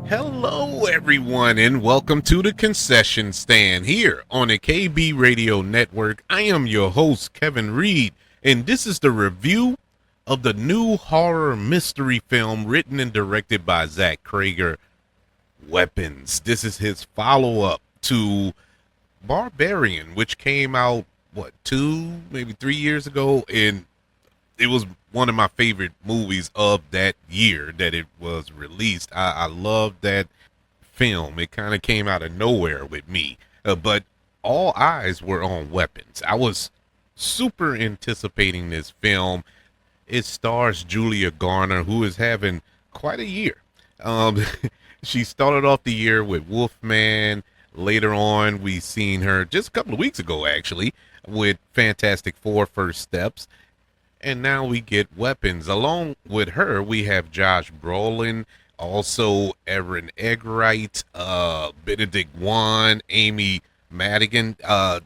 Hello, everyone, and welcome to the concession stand here on the KB Radio Network. I am your host, Kevin Reed, and this is the review of the new horror mystery film written and directed by Zach Cregger, Weapons. This is his follow up to Barbarian, which came out, what, 2, maybe 3 years ago, and it was one of my favorite movies of that year that it was released. I loved that film. It kind of came out of nowhere with me, but all eyes were on Weapons. I was super anticipating this film. It stars Julia Garner, who is having quite a year. Um, she started off the year with Wolfman. Later on, we seen her just a couple of weeks ago, actually, with Fantastic Four: First Steps, and now we get Weapons. Along with her, we have Josh Brolin, also Aaron Egwright, Benedict Wong, Amy Madigan. The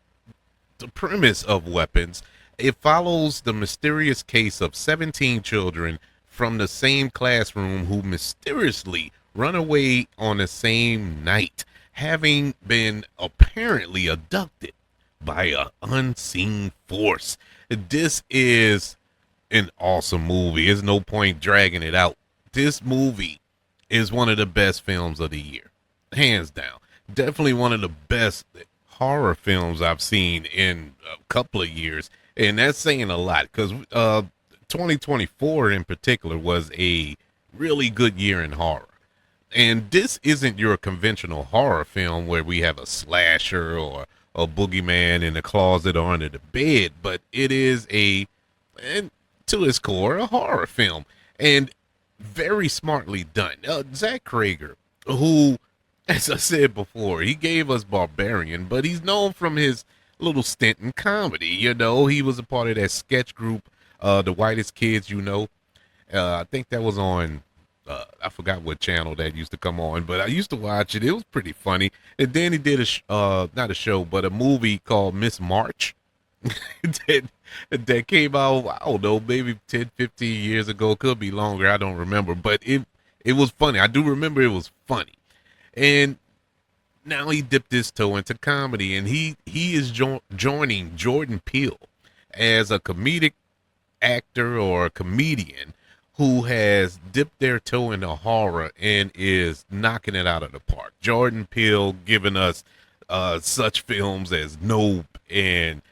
premise of Weapons, it follows the mysterious case of 17 children from the same classroom who mysteriously run away on the same night, having been apparently abducted by an unseen force. This is an awesome movie. There's no point dragging it out. This movie is one of the best films of the year, hands down. Definitely one of the best horror films I've seen in a couple of years, and that's saying a lot because 2024 in particular was a really good year in horror. And this isn't your conventional horror film where we have a slasher or a boogeyman in the closet or under the bed, but it is and to its core, a horror film, and very smartly done. Zach Cregger, who, as I said before, he gave us Barbarian, but he's known from his little stint in comedy. You know, he was a part of that sketch group, The Whitest Kids You Know. I think that was on, I forgot what channel that used to come on, but I used to watch it. It was pretty funny. And then he did not a show, but a movie called Miss March. that, that came out, I don't know, maybe 10, 15 years ago. Could be longer. I don't remember. But it was funny. I do remember it was funny. And now he dipped his toe into comedy, and he is joining Jordan Peele as a comedic actor or a comedian who has dipped their toe into horror and is knocking it out of the park. Jordan Peele giving us such films as Nope and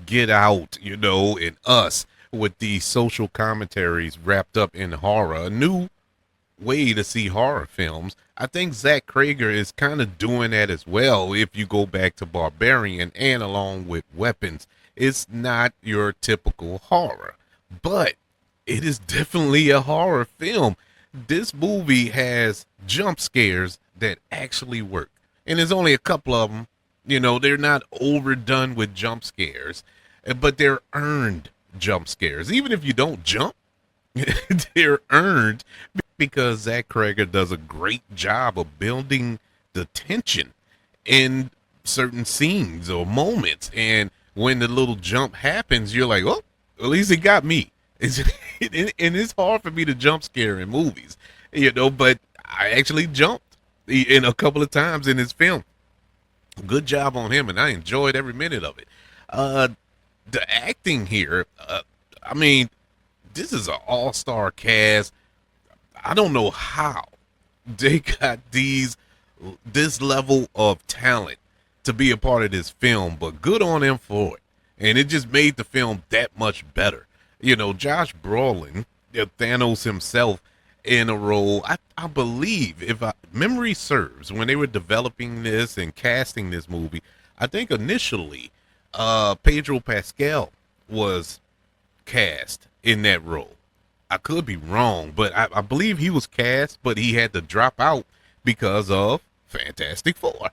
Get Out, you know, and Us, with these social commentaries wrapped up in horror. A new way to see horror films. I think Zach Cregger is kind of doing that as well. If you go back to Barbarian and along with Weapons, it's not your typical horror, but it is definitely a horror film. This movie has jump scares that actually work, and there's only a couple of them. You know, they're not overdone with jump scares, but they're earned jump scares. Even if you don't jump, they're earned because Zach Cregger does a great job of building the tension in certain scenes or moments. And when the little jump happens, you're like, oh, at least it got me. And it's hard for me to jump scare in movies, you know, but I actually jumped in a couple of times in this film. Good job on him, and I enjoyed every minute of it. The acting here, I mean, this is an all-star cast. I don't know how they got this level of talent to be a part of this film, but good on them for it. And it just made the film that much better. You know, Josh Brolin, Thanos himself, in a role, I believe, if memory serves, when they were developing this and casting this movie, I think initially Pedro Pascal was cast in that role. I could be wrong, but I believe he was cast, but he had to drop out because of Fantastic Four.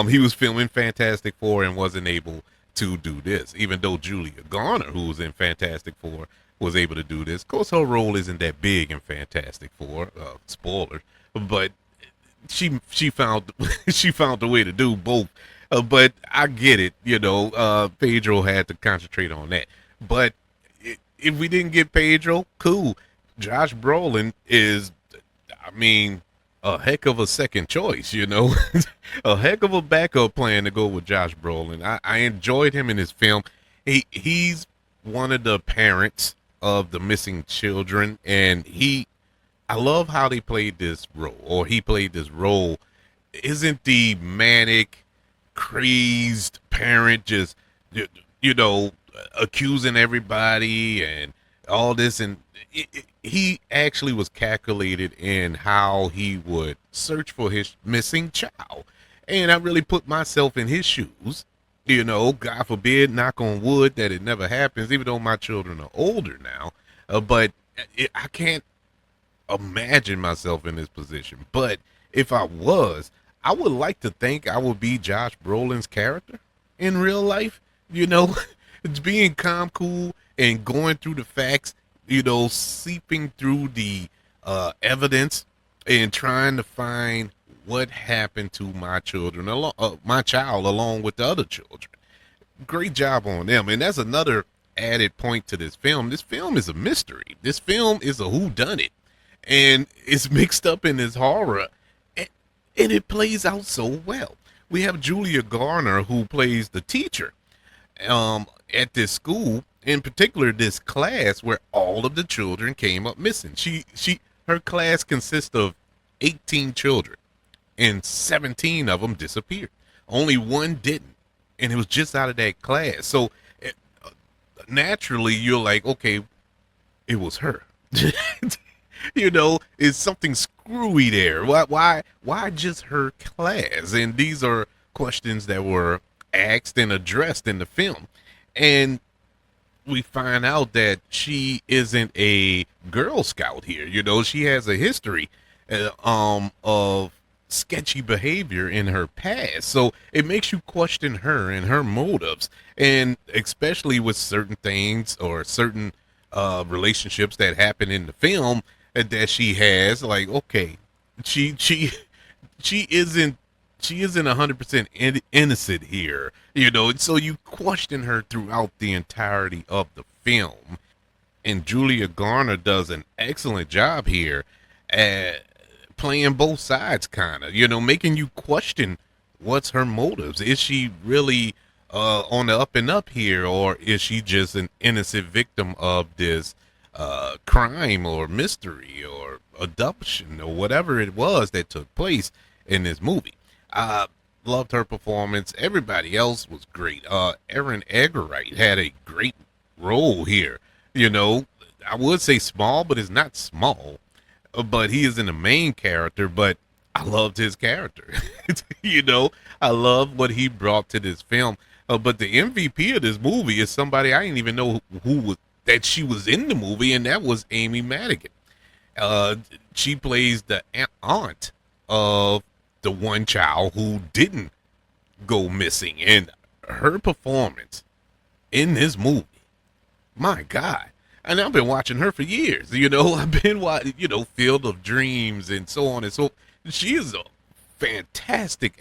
He was filming Fantastic Four and wasn't able to do this, even though Julia Garner, who was in Fantastic Four, was able to do this. Of course, her role isn't that big in Fantastic Four, spoiler, but she found she found a way to do both. But I get it, you know. Pedro had to concentrate on that, but if we didn't get Pedro, cool. Josh Brolin is, I mean, a heck of a second choice, a heck of a backup plan to go with Josh Brolin. I enjoyed him in his film. He's one of the parents of the missing children, and I love how they played this role, or he played this role. Isn't the manic, crazed parent just, you know, accusing everybody and all this, and he actually was calculated in how he would search for his missing child. And I really put myself in his shoes. God forbid, knock on wood, that it never happens, even though my children are older now. But I can't imagine myself in this position. But if I was, I would like to think I would be Josh Brolin's character in real life. It's being calm, cool, and going through the facts, seeping through the evidence and trying to find what happened to my children, my child, along with the other children. Great job on them. And that's another added point to this film. This film is a mystery. This film is a whodunit. And it's mixed up in this horror. And it plays out so well. We have Julia Garner, who plays the teacher at this school, in particular this class where all of the children came up missing. Her class consists of 18 children, and 17 of them disappeared. Only one didn't, and it was just out of that class. So naturally, you're like, okay, it was her. Is something screwy there? Why just her class? And these are questions that were asked and addressed in the film. And we find out that she isn't a Girl Scout here. She has a history of sketchy behavior in her past. So it makes you question her and her motives, and especially with certain things or certain relationships that happen in the film that she has. Like, okay, she isn't 100% innocent here, so you question her throughout the entirety of the film. And Julia Garner does an excellent job here at playing both sides, kind of, making you question what's her motives. Is she really on the up and up here, or is she just an innocent victim of this crime or mystery or abduction or whatever it was that took place in this movie? Loved her performance. Everybody else was great. Alden Ehrenreich had a great role here. I would say small, but it's not small. But he isn't the main character, but I loved his character. I love what he brought to this film. But the MVP of this movie is somebody I didn't even know that she was in the movie, and that was Amy Madigan. She plays the aunt of the one child who didn't go missing, and her performance in this movie, my God. And I've been watching her for years. I've been watching, Field of Dreams and so on and so. She is a fantastic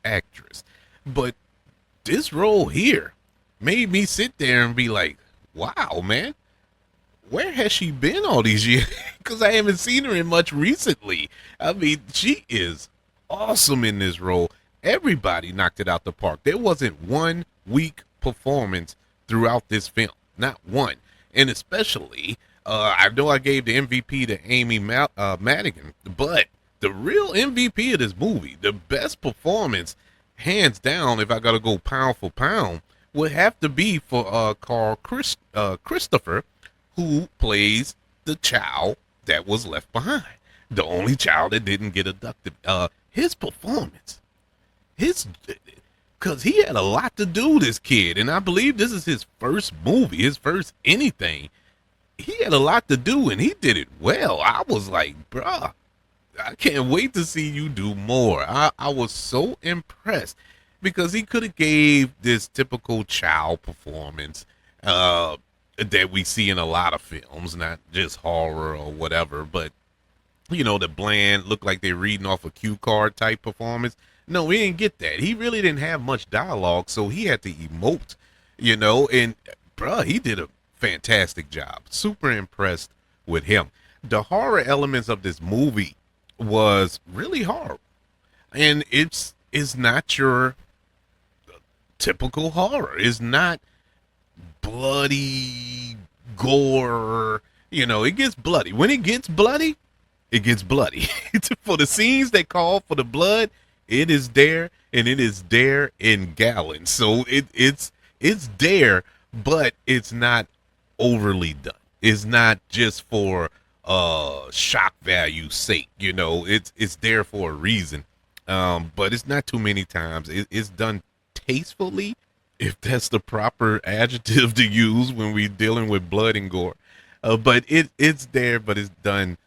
actress. But this role here made me sit there and be like, wow, man, where has she been all these years? Because I haven't seen her in much recently. I mean, she is awesome in this role. Everybody knocked it out the park. There wasn't one weak performance throughout this film. Not one. And especially, I know I gave the MVP to Amy Madigan, but the real MVP of this movie, the best performance, hands down, if I got to go pound for pound, would have to be for Cary Christopher, who plays the child that was left behind. The only child that didn't get abducted. His performance, because he had a lot to do, this kid, and I believe this is his first movie, his first anything. He had a lot to do, and he did it well. I was like, bruh, I can't wait to see you do more. I was so impressed, because he could have gave this typical child performance that we see in a lot of films, not just horror or whatever, but the bland, look like they're reading off a cue card type performance. No, we didn't get that. He really didn't have much dialogue, so he had to emote, and bruh, he did a fantastic job. Super impressed with him. The horror elements of this movie was really horrible, and it's not your typical horror. It's not bloody gore. You know, it gets bloody. When it gets bloody, it gets bloody. For the scenes that call for the blood, it is there, and it is there in gallons. So it's there, but it's not overly done. It's not just for shock value sake. You know, it's there for a reason. But it's not too many times. It's done tastefully, if that's the proper adjective to use when we're dealing with blood and gore. But it's there, but it's done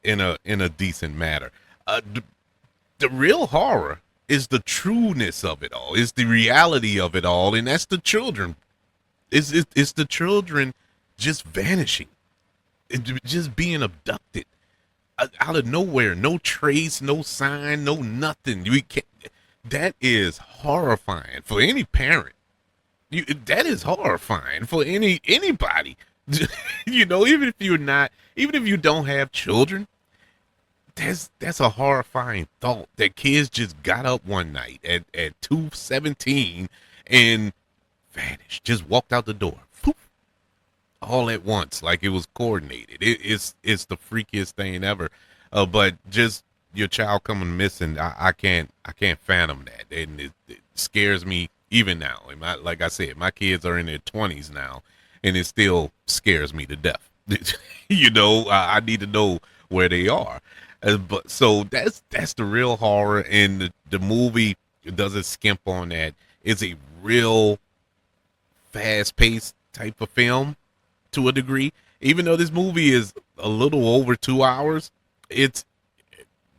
in a decent manner. The real horror is the trueness of it all, is the reality of it all, and that's the children. It's the children just vanishing, just being abducted out of nowhere, no trace, no sign, no nothing. We can't. That is horrifying for any parent. That is horrifying for anybody. You know, even if you don't have children, that's a horrifying thought that kids just got up one night at 2:17 and vanished, just walked out the door, poof, all at once, like it was coordinated. It's the freakiest thing ever. But just your child coming missing, I can't fathom that, and it scares me even now. Like I said, my kids are in their 20s now, and it still scares me to death. You know, I need to know where they are. But so that's the real horror, and the movie doesn't skimp on that. It's a real fast-paced type of film to a degree. Even though this movie is a little over 2 hours,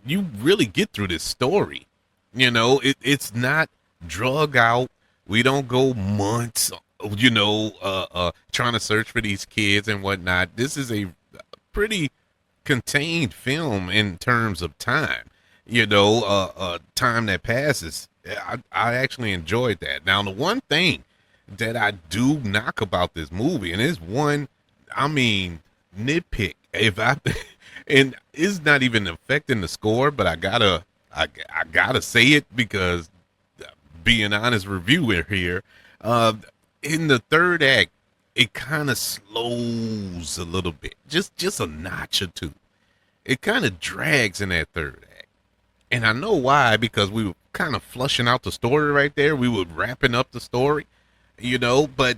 you really get through this story. You know, it's not drug out. We don't go months, you know, trying to search for these kids and whatnot. This is a pretty contained film in terms of time. You know, time that passes. I actually enjoyed that. Now, the one thing that I do knock about this movie, and it's one, I mean, nitpick, and it's not even affecting the score, but I gotta say it because being honest reviewer here, in the third act, it kind of slows a little bit, just a notch or two. It kind of drags in that third act, and I know why, because we were kind of flushing out the story right there. We were wrapping up the story, you know, but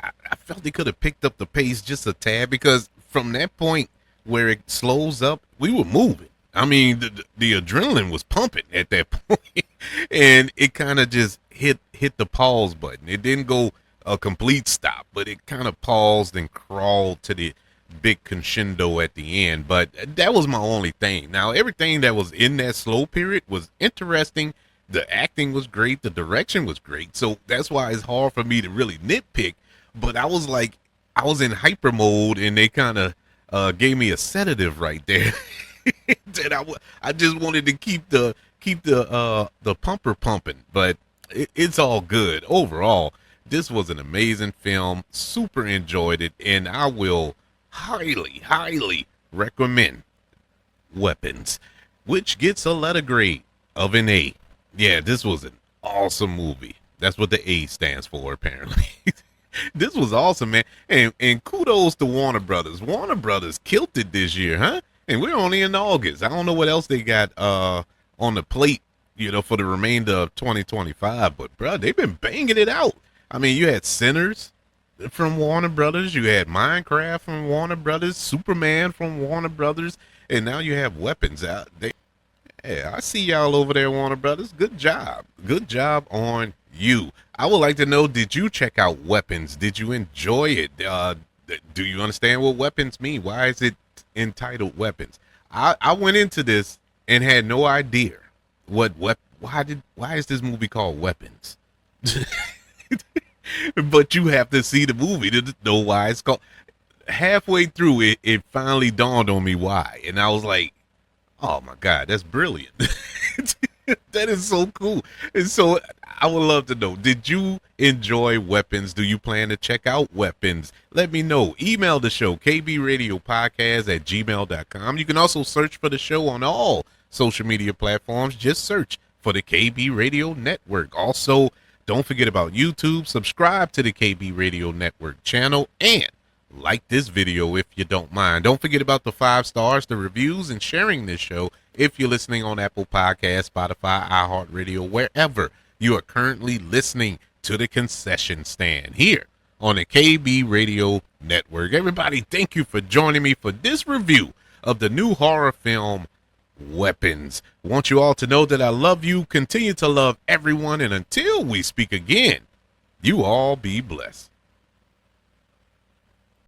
I felt they could have picked up the pace just a tad, because from that point where it slows up, we were moving. I mean, the adrenaline was pumping at that point, and it kind of just hit the pause button. It didn't go a complete stop, but it kind of paused and crawled to the big crescendo at the end. But that was my only thing. Now, everything that was in that slow period was interesting. The acting was great. The direction was great. So that's why it's hard for me to really nitpick. But I was in hyper mode, and they kind of gave me a sedative right there. That I just wanted to keep the pumper pumping, but it's all good. Overall, this was an amazing film. Super enjoyed it, and I will highly recommend Weapons, which gets a letter grade of an A. Yeah, this was an awesome movie. That's what the A stands for, apparently. This was awesome, man. And kudos to Warner Brothers. Warner Brothers killed it this year, huh? And we're only in August. I don't know what else they got on the plate, you know, for the remainder of 2025. But, bro, they've been banging it out. I mean, you had Sinners from Warner Brothers. You had Minecraft from Warner Brothers. Superman from Warner Brothers. And now you have Weapons out. Yeah, I see y'all over there, Warner Brothers. Good job. Good job on you. I would like to know, did you check out Weapons? Did you enjoy it? Do you understand what weapons mean? Why is it entitled Weapons? I went into this and had no idea why is this movie called Weapons? But you have to see the movie to know why it's called. Halfway through it finally dawned on me why, and I was like, oh my God, that's brilliant. That is so cool. And so I would love to know, did you enjoy Weapons? Do you plan to check out Weapons? Let me know. Email the show, kbradiopodcast@gmail.com. You can also search for the show on all social media platforms. Just search for the KB Radio Network. Also, don't forget about YouTube. Subscribe to the KB Radio Network channel and like this video if you don't mind. Don't forget about the 5 stars, the reviews, and sharing this show if you're listening on Apple Podcasts, Spotify, iHeartRadio, wherever you are currently listening to the concession stand here on the KB Radio Network. Everybody, thank you for joining me for this review of the new horror film Weapons. I want you all to know that I love you, continue to love everyone, and until we speak again, you all be blessed.